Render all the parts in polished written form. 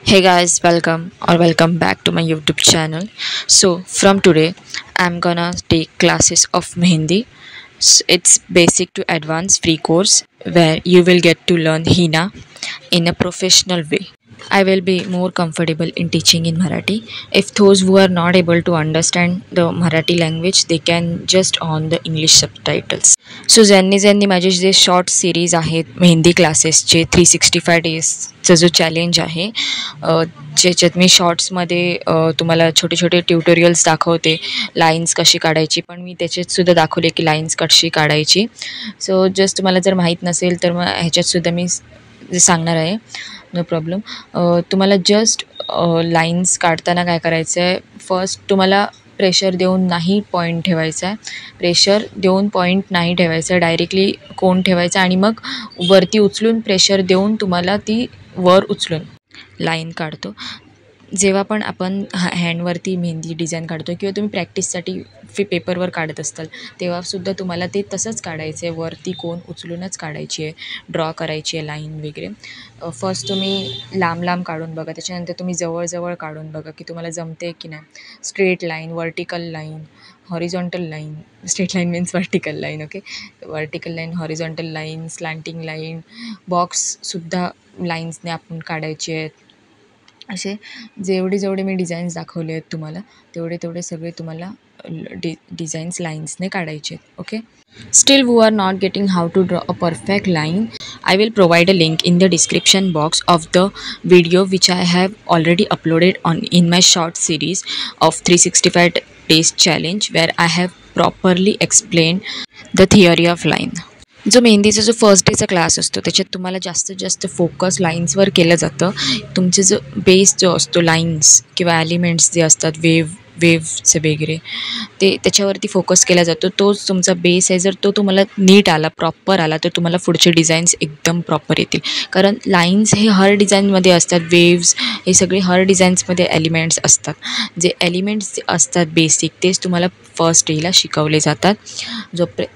Hey guys, welcome back to my YouTube channel. So from today, I'm gonna take classes of Mehendi. It's basic to advanced free course where you will get to learn Hina in a professional way. I will be more comfortable in teaching in Marathi. If those who are not able to understand the Marathi language, they can just on the English subtitles. So ज्यांनी माझे जे short series आहेत मेहंदी क्लासेसचे 365 डेजचं जो challenge आहे ज्याच्यात मी शॉर्ट्समध्ये तुम्हाला छोटे छोटे ट्युटोरियल्स दाखवते लाईन्स कशी काढायची पण मी त्याच्यातसुद्धा दाखवले की लाईन्स कशी काढायची. सो जस्ट तुम्हाला जर माहीत नसेल तर मग ह्याच्यातसुद्धा मी सांगणार आहे. No problem. तुम्हाला जस्ट लाईन्स काढताना काय करायचं आहे, फर्स्ट तुम्हाला प्रेशर देऊन नाही पॉईंट ठेवायचा आहे. प्रेशर देऊन पॉईंट नाही ठेवायचा आहे, डायरेक्टली कोन ठेवायचा आणि मग वरती उचलून प्रेशर देऊन तुम्हाला ती वर उचलून लाईन काढतो. जेव्हा पण आपण हँडवरती मेहंदी डिझाईन काढतो किंवा तुम्ही प्रॅक्टिससाठी पेपरवर काढत असताल तेव्हासुद्धा तुम्हाला ते तसंच काढायचं आहे. वरती कोन उचलूनच काढायची आहे, ड्रॉ करायची आहे लाईन वगैरे. फर्स्ट तुम्ही लांब लांब काढून बघा, त्याच्यानंतर तुम्ही जवळ काढून बघा की तुम्हाला जमते की नाही. Straight line, vertical line, horizontal line. Straight line means vertical line. Okay, vertical line, horizontal line, slanting line, बॉक्ससुद्धा लाईन्सने आपण काढायचे आहेत. असे जेवढे मी डिझाईन्स दाखवले आहेत तुम्हाला तेवढे सगळे तुम्हाला डिझाईन्स लाईन्सने काढायचे आहेत. Okay, still who are not getting how to draw a perfect line, I will provide a link in the description box of the video which I have already uploaded in my short series of 365 days challenge where I have properly explained the theory of line. जो मेहंदीचा जो first डेचा class असतो त्याच्यात तुम्हाला जास्तीत जास्त focus लाईन्सवर केलं जातं. तुमचे जो बेस जो असतो लाईन्स किंवा ॲलिमेंट्स जे असतात वेव्हचे वगैरे ते त्याच्यावरती फोकस केला जातो. तोच तुमचा बेस आहे. जर तो तुम्हाला नीट आला, प्रॉपर आला तर तुम्हाला पुढचे डिझाईन्स एकदम प्रॉपर येतील. कारण लाईन्स हे हर डिझाईनमध्ये असतात, वेव्स हे सगळे हर डिझाईन्समध्ये एलिमेंट्स असतात. जे एलिमेंट्स जे असतात बेसिक तेच तुम्हाला फर्स्ट डेला शिकवले जातात.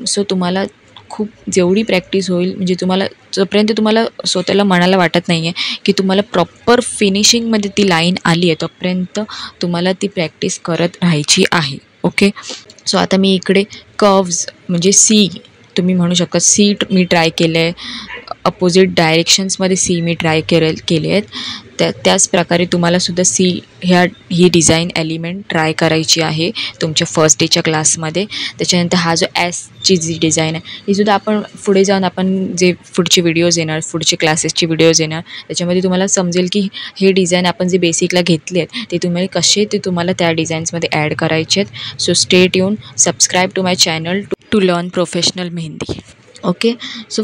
सो तुम्हाला खूप जेवढी प्रॅक्टिस होईल म्हणजे तुम्हाला जोपर्यंत तुम्हाला स्वतःला मनाला वाटत नाही आहे की तुम्हाला प्रॉपर फिनिशिंगमध्ये ती लाईन आली आहे तोपर्यंत तुम्हाला ती प्रॅक्टिस करत राहायची आहे. ओके, सो आता मी इकडे कर्व्ज म्हणजे सी तुम्ही म्हणू शकता सी मी ट्राय केलं आहे. अपोजिट डायरेक्शन्समध्ये सी मी ट्राय केले आहेत. त्याच प्रकारे तुम्हालासुद्धा ही डिझाईन एलिमेंट ट्राय करायची आहे तुमच्या फर्स्ट डेच्या क्लासमध्ये. त्याच्यानंतर हा जो ची जी डिझाईन आहे ही सुद्धा आपण पुढे जाऊन आपण जे पुढचे व्हिडिओज येणार, पुढचे क्लासेसचे व्हिडिओज येणार त्याच्यामध्ये तुम्हाला समजेल की हे डिझाईन आपण जे बेसिकला घेतले आहेत ते तुम्हाला त्या डिझाईन्समध्ये ॲड करायचे आहेत. So stay tune, subscribe to my channel to learn professional mehndi. Okay, so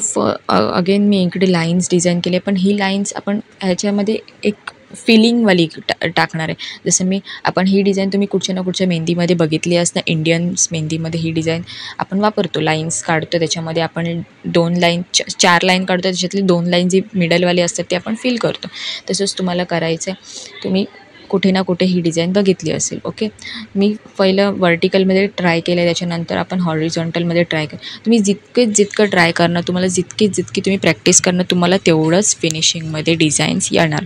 again मी इकडे लाईन्स डिझाईन केले पण ही लाईन्स आपण ह्याच्यामध्ये एक फिलिंगवाली टाकणार आहे. जसं आपण ही डिझाईन तुम्ही कुठच्या ना कुठच्या मेहंदीमध्ये बघितली असतं. इंडियन्स मेहंदीमध्ये ही डिझाईन आपण वापरतो. लाईन्स काढतो त्याच्यामध्ये आपण 4 लाईन काढतो, त्याच्यातली 2 लाईन जी मिडलवाली असतात ते आपण फिल करतो. तसंच तुम्हाला करायचं आहे. तुम्ही कुठे ना कुठे ही डिझाईन बघितली असेल. ओके, मी पहिलं व्हर्टिकलमध्ये ट्राय केलं, त्याच्यानंतर आपण हॉरिझॉन्टलमध्ये ट्राय तुम्ही जितकं ट्राय करणार, तुम्हाला जितकी तुम्ही प्रॅक्टिस करणार तुम्हाला तेवढंच फिनिशिंगमध्ये डिझाईन्स येणार.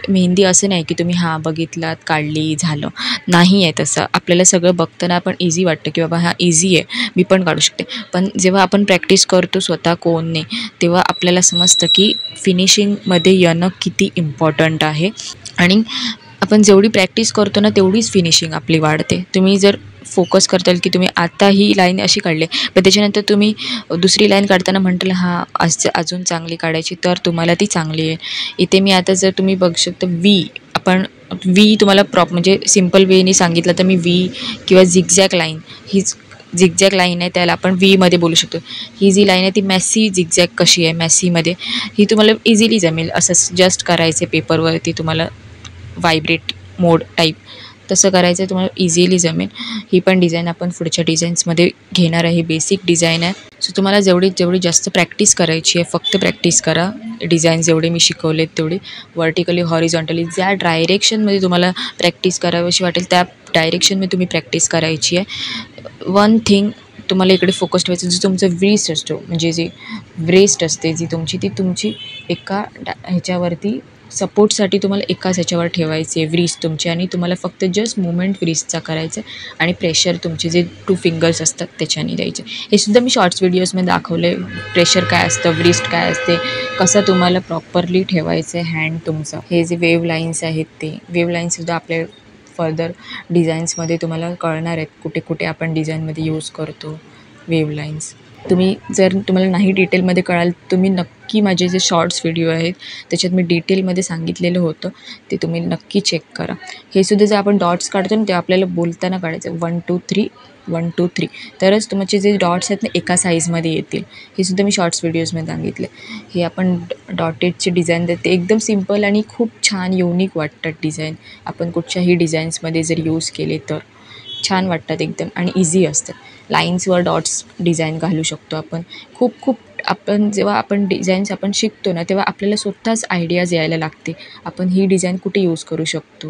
मेहंदी असं नाही की तुम्ही बघितलात, काढली, झालं. नाही आहे तसं. आपल्याला सगळं बघताना पण इझी वाटतं की बाबा हा इझी आहे, मी पण काढू शकते. पण जेव्हा आपण प्रॅक्टिस करतो स्वतः कोनने तेव्हा आपल्याला समजतं की फिनिशिंगमध्ये येणं किती इम्पॉर्टंट आहे. आणि आपण जेवढी प्रॅक्टिस करतो ना तेवढीच फिनिशिंग आपली वाढते. तुम्ही जर फोकस करताल की तुम्ही आता ही लाईन अशी काढली पण त्याच्यानंतर तुम्ही दुसरी लाईन काढताना म्हटलं अजून चांगली काढायची तर तुम्हाला ती चांगली आहे. इथे मी आता जर तुम्ही बघू शकता वी तुम्हाला म्हणजे सिम्पल वेनी सांगितलं तर मी वी किंवा झिगझॅग लाईन, हीच झिगझॅग लाईन आहे त्याला आपण वीमध्ये बोलू शकतो. ही जी लाईन आहे ती मॅसी झिगझॅग कशी आहे मॅसीमध्ये ही तुम्हाला इझिली जमेल. असं जस्ट करायचे पेपरवरती तुम्हाला व्हायब्रेट मोड टाईप तसं करायचं आहे, तुम्हाला इझिली जमेल. ही पण डिझाईन आपण पुढच्या डिझाईन्समध्ये घेणार आहे. बेसिक डिझाईन आहे. सो तुम्हाला जेवढी जास्त प्रॅक्टिस करायची आहे फक्त प्रॅक्टिस करा. डिझाईन जेवढे मी शिकवलेत तेवढे व्हर्टिकली, हॉरिझॉन्टली ज्या डायरेक्शनमध्ये तुम्हाला प्रॅक्टिस करावीशी वाटेल त्या डायरेक्शनमध्ये तुम्ही प्रॅक्टिस करायची आहे. वन थिंग तुम्हाला इकडे फोकस ठेवायचं, जो तुमचा व्रिस्ट असतो म्हणजे जी ब्रेस्ट असते जी तुमची ती तुमची एका ह्याच्यावरती सपोर्टसाठी तुम्हाला एकाच ह्याच्यावर ठेवायचे व्रिस्ट तुमचे आणि तुम्हाला फक्त जस्ट मुवमेंट व्रिस्टचा करायचं आहे आणि प्रेशर तुमचे जे 2 फिंगर्स असतात त्याच्याने द्यायचे. हे सुद्धा मी शॉर्ट्स व्हिडिओजमध्ये दाखवले. प्रेशर काय असतं, व्रिस्ट काय असते, कसं तुम्हाला प्रॉपरली ठेवायचं आहे हँड तुमचं. हे जे वेव्ह लाईन्स आहेत ते वेव्ह लाईन्ससुद्धा आपल्या फर्दर डिझाईन्समध्ये तुम्हाला कळणार आहेत, कुठे कुठे आपण डिझाईनमध्ये यूज करतो वेव्ह लाईन्स. जर तुम्हाला नाही डिटेलमध्ये कळाल, तुम्ही नक्की माझे जे शॉर्ट्स व्हिडिओ आहेत त्याच्यात मी डिटेलमध्ये सांगितलेलं होतं, ते तुम्ही नक्की चेक करा. हे सुद्धा जर आपण डॉट्स काढतो ना, ते आपल्याला बोलताना काढायचं 1 2 3 1 2 3, तरच तुमचे जे डॉट्स आहेत ना एका साईजमध्ये येतील. हे सुद्धा मी शॉर्ट्स व्हिडिओजमध्ये सांगितले. हे आपण डॉटेडचे डिझाईन ते एकदम सिम्पल आणि खूप छान युनिक वाटतात डिझाईन. आपण कुठच्याही डिझाईन्समध्ये जर यूज केले तर छान वाटतात एकदम आणि इझी असतात. लाईन्सवर डॉट्स डिझाईन घालू शकतो आपण. खूप आपण जेव्हा आपण डिझाईन्स आपण शिकतो ना, तेव्हा आपल्याला स्वतःच आयडियाज यायला लागते. आपण ही डिझाईन कुठे यूज करू शकतो,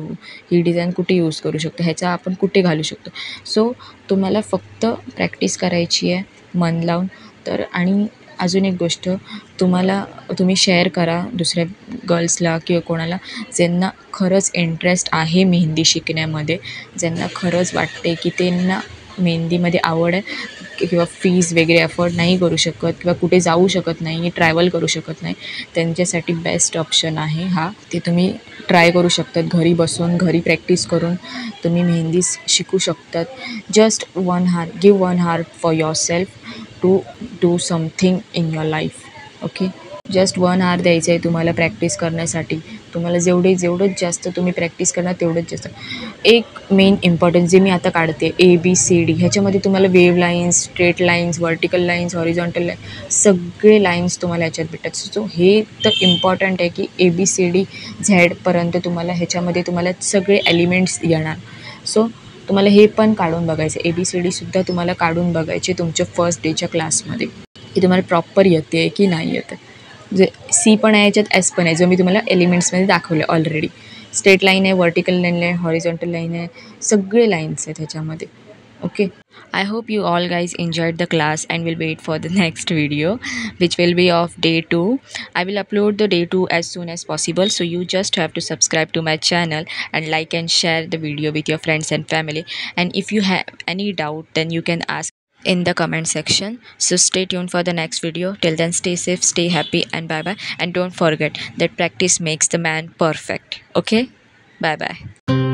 ही डिझाईन कुठे यूज करू शकतो, ह्याचा आपण कुठे घालू शकतो. सो तुम्हाला फक्त प्रॅक्टिस करायची आहे मन लावून. तर आणि अजून एक गोष्ट, तुम्ही शेअर करा दुसऱ्या गर्ल्सला किंवा कोणाला ज्यांना खरंच इंटरेस्ट आहे मेहंदी शिकण्यामध्ये, ज्यांना खरंच वाटते की त्यांना मेहंदीमध्ये आवड आहे किंवा फीज वगैरे अफोर्ड नाही करू शकत किंवा कुठे जाऊ शकत नाही, ट्रॅव्हल करू शकत नाही, त्यांच्यासाठी बेस्ट ऑप्शन आहे हा. ते तुम्ही ट्राय करू शकतात. घरी बसून, घरी प्रॅक्टिस करून तुम्ही मेहंदी शिकू शकतात. Just 1 hour, give 1 hour for yourself to do something in your life. Okay, just 1 hour द्यायचं आहे तुम्हाला प्रॅक्टिस करण्यासाठी. तुम्हाला जेवढं जास्त तुम्ही प्रॅक्टिस करणार तेवढंच जास्त. एक मेन इम्पॉर्टन्स जे मी आता काढते ABCD, ह्याच्यामध्ये तुम्हाला wave lines, straight lines, vertical lines, horizontal line, सगळे लाईन्स तुम्हाला ह्याच्यात भेटतात. सो हे तर इम्पॉर्टंट आहे की ABCD झेडपर्यंत तुम्हाला ह्याच्यामध्ये तुम्हाला सगळे एलिमेंट्स येणार. सो तुम्हाला हे पण काढून बघायचं, ABCDसुद्धा तुम्हाला काढून बघायचे तुमच्या फर्स्ट डेच्या क्लासमध्ये की तुम्हाला प्रॉपर येते की नाही येतं. जे C पण आहे याच्यात, S पण आहे, जो मी तुम्हाला एलिमेंट्समध्ये दाखवलं ऑलरेडी. स्ट्रेट लाईन आहे, व्हर्टिकल लाईन आहे, हॉरिझॉन्टल लाईन आहे, सगळे लाईन्स आहेत ह्याच्यामध्ये. Okay, I hope you all guys enjoyed the class and will wait for the next video, which will be of day 2. I will upload the day 2 as soon as possible, so you just have to subscribe to my channel and like and share the video with your friends and family. And if you have any doubt, then you can ask in the comment section. So stay tuned for the next video. Till then, stay safe, stay happy, and bye bye. And don't forget that practice makes the man perfect. Okay, bye bye.